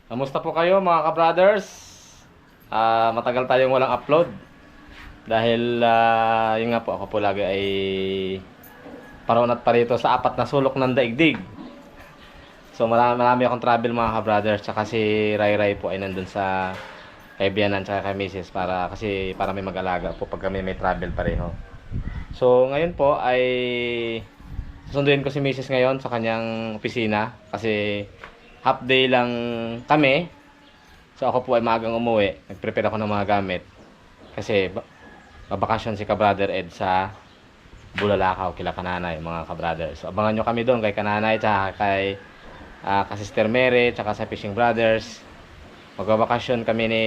Kamusta po kayo mga ka-brothers? Matagal tayong walang upload dahil yun nga po, ako po lagi ay paroon at parito sa apat na sulok ng daigdig. So marami akong travel mga ka-brothers, tsaka si Rai Rai po ay nandun sa kay Bianan tsaka kay Mrs. para may mag-alaga po pag kami may travel pareho. So ngayon po ay susunduin ko si Mrs. ngayon sa kanyang opisina kasi half day lang kami. So ako po ay maagang umuwi. Nag-prepare ako ng mga gamit. Kasi babakasyon si ka-brother Ed sa Bulalakaw kila Kananay mga ka-brother. So abangan nyo kami doon kay Kananay tsaka kay Sister Mary tsaka sa Fishing Brothers. Magbabakasyon kami ni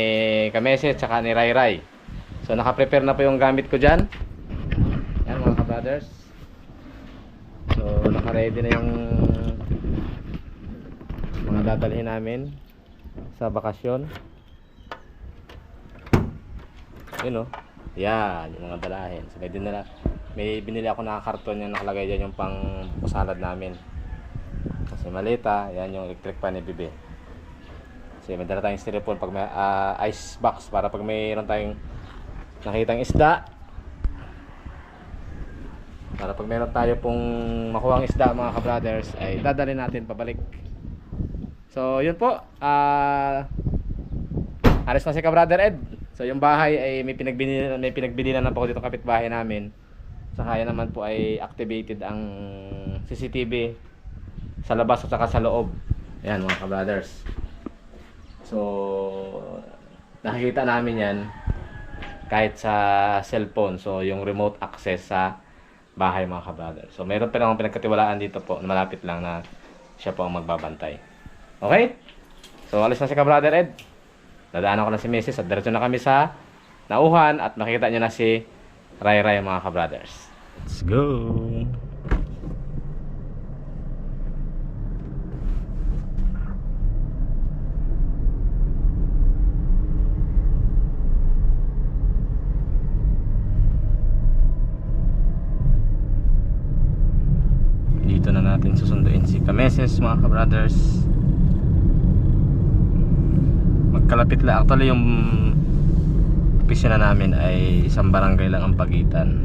Kameses tsaka ni Rai Rai. So naka-prepare na po yung gamit ko dyan. Yan mga ka-brothers. So naka-ready na yung mga dadalhin namin sa bakasyon. Yun o. Yan, yung mga dalahin. So may binili ako na karton yung nakalagay dyan yung pang salad namin. Kasi malita, yan yung electric pan ni Bibi. Kasi may dala tayong styrofoam pag may ice box para pag mayroon tayong nakitang isda. Para pag mayroon tayo pong makuhang isda mga ka-brothers ay dadalhin natin pabalik. So yun po, alis na si ka-brother Ed. So yung bahay ay may pinagbilinan na po dito kapitbahay namin. Saka yan naman po ay activated ang CCTV sa labas at saka sa loob. Ayan mga ka-brothers. So nakikita namin yan kahit sa cellphone. So yung remote access sa bahay mga ka-brothers. So meron pa akong pinagkatiwalaan dito po na malapit lang na siya po ang magbabantay. Okay? So alis na si ka-brother Ed. Dadaanan ko na si Mrs. at diretso na kami sa nauhan at makikita nyo na si Rai Rai mga ka-brothers. Let's go! Dito na natin susunduin si Kameses mga ka-brothers. Magkalapit lang. Actually yung opisina namin ay isang barangay lang ang pagitan.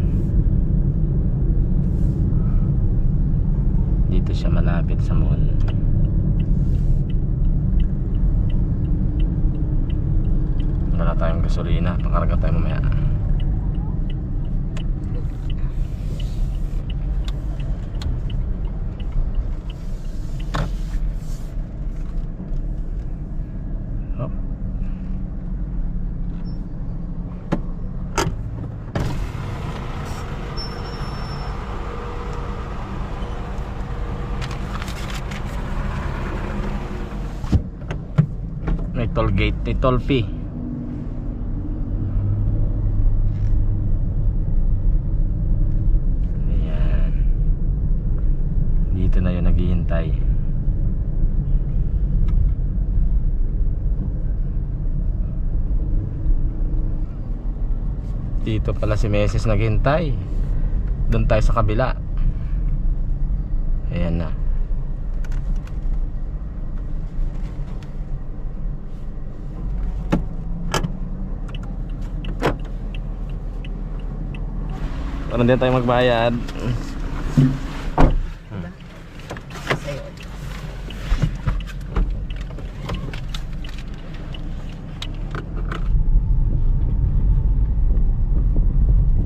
Dito siya malapit sa mall. Wala tayong gasolina. Pakarga tayo mamaya. May toll gate, may toll fee. Ayan. Dito na yung naghihintay. Dito pala si Mrs. naghihintay. Doon tayo sa kabila. Ayan na. Parang din tayo magbayad.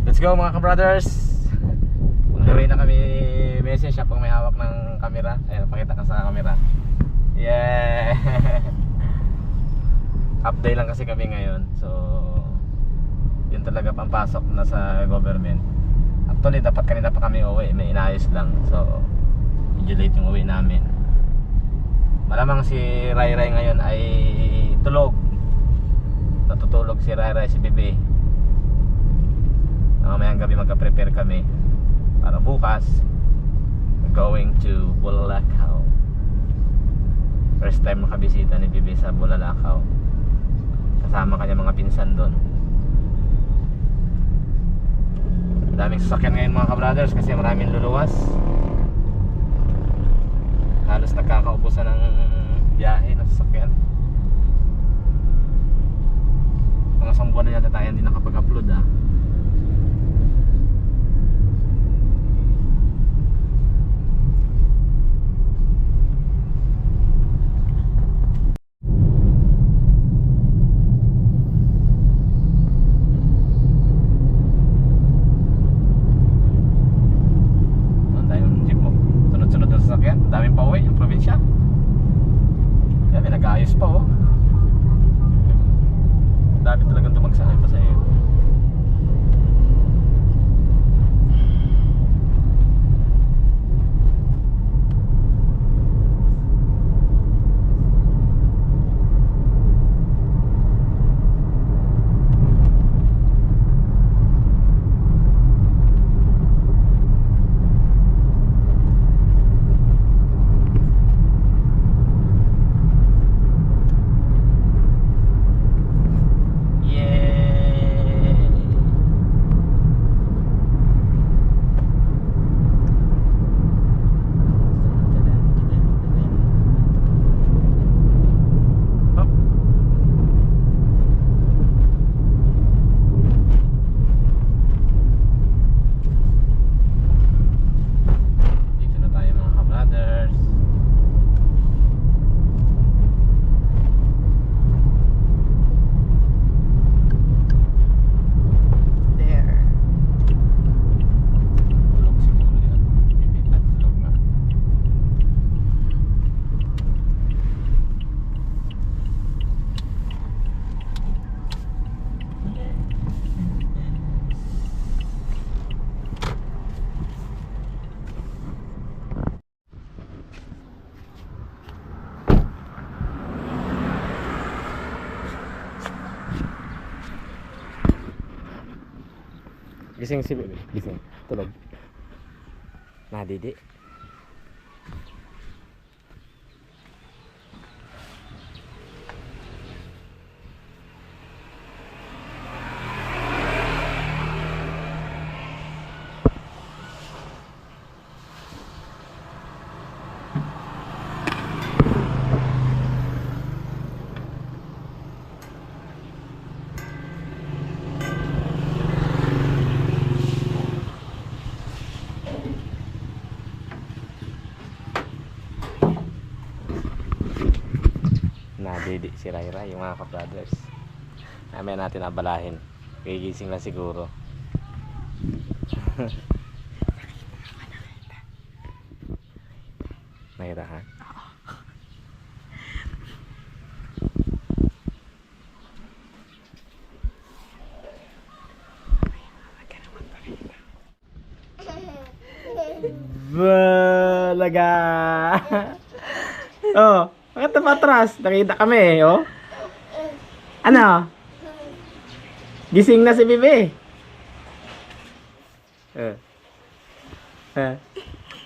Let's go mga ka-brothers. On the way na kami message. Siya pang may hawak ng camera. Ayan, pakita ka sa camera. Yeah. Update lang kasi kami ngayon. So yun talaga pampasok na sa government. Actually dapat kanina pa kami uwi, may inayos lang. So medyo late yung uwi namin. Malamang si Rai Rai ngayon ay tulog. Natutulog si Rai Rai, si Bebe. Mamayang gabi magka-prepare kami para bukas going to Bulalakaw. First time makabisita ni Bebe sa Bulalakaw. Kasama kanya mga pinsan doon. Daming sasakyan ngayon mga ka-brothers kasi maraming luluwas. Halos nagkakaubusan ng biyahe ng sasakyan. nag-aayos pa oh. Dami talagang dumagsa pa sa iyo. Gising si Bebe. Gising. Tulog. Nadidi. Nadidi si Raira, yung mga ka-brothers. Mamaya natin abalahin. Gigising lang siguro. Raira ha? Balaga. Oh, bakit napatras? Nakita kami, oh. Ano? Gising na si Bebe.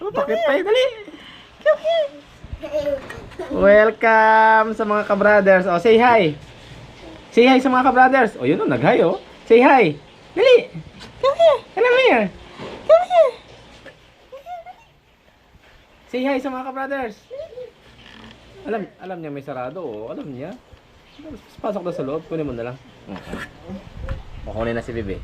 Oh, bakit pa yun? Dali. Welcome sa mga ka-brothers. Oh, say hi. Say hi sa mga ka-brothers. Oh, yun oh, nag-hi oh. Say hi. Dali. Come here. Come here. Come here. Say hi sa mga ka-brothers. Alam niya may sarado oh. Alam niya. Pasok na sa loob. Kunin mo na lang. Kukunin na si Bebe.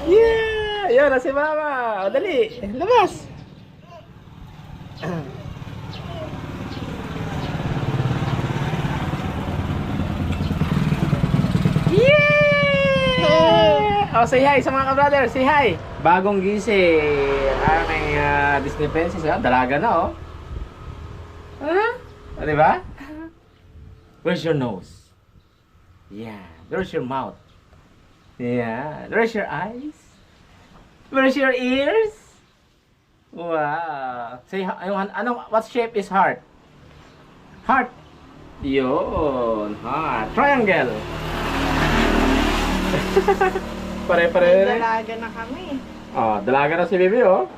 Yeah! Yan na si Mama. O dali. Labas. Yeah! Oh, say hi sa mga ka-brother. Say hi. Bagong gising. Aming Disney princess. Dalaga na oh. Di ba? Where's your nose? Yeah. Where's your mouth? Yeah. Where's your eyes? Where's your ears? Wow. Say, what shape is heart? Heart. Yun. Heart. Triangle. Pare-pare. Dalaga na kami. Oh, dalaga na si Bibi oh.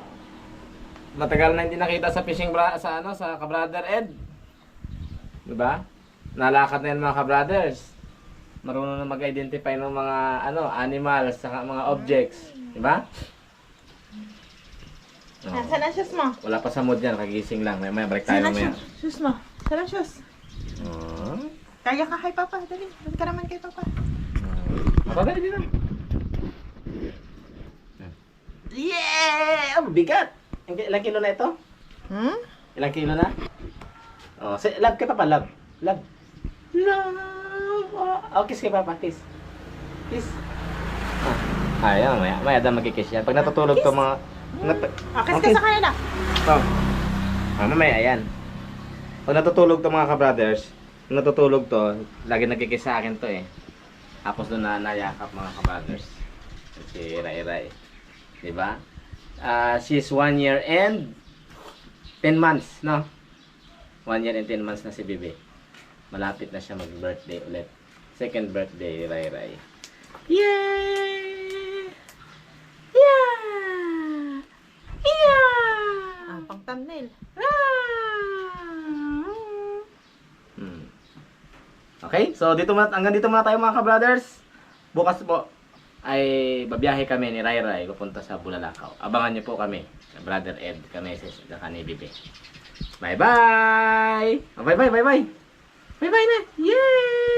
Matagal na hindi nakita sa fishing sa ka-brother Ed. 'Di ba? Nalakad na yan mga ka-brothers. Marunong na mag-identify ng mga animals sa mga objects, 'di ba? Oh. Nasaan ang shoes mo? Wala pa sa mood yan, kagising lang. May break tayo mamaya. Shoes mo? Saan ang shoes? Kaya ka kay Papa, dali. Dali ka naman kay Papa. Dali din. Yeah! Oh, bigat! Ilang kilo na ito? Ilang kilo na? Oh, love kay Papa, love. Love. Love. Oh, kiss kay Papa, kiss. Kiss. Ayan, maya daw magkikiss yan. Pag natutulog to mga Kiss ka sa kanila. Oh. Mamaya, ayan. Pag natutulog to mga ka-brothers, pag natutulog to, lagi nagkikis sa akin to eh. Tapos doon na nayakap mga ka-brothers. Si Rai Rai. Diba? She's 1 year and 10 months, no? 1 year and 10 months na si Bibi. Malapit na siya mag-birthday ulit. Second birthday, Rai Rai. Yay! Yeah! Yeah! Pang thumbnail. Okay, so hanggang dito muna tayo mga ka-brothers. Bukas po ay babiyahe kami ni Rai Rai pupunta sa Bulalakaw. Abangan niyo po kami, Brother Ed, kami sa ni Bibi. Bye-bye! Bye-bye, bye-bye! Bye-bye na! Yay!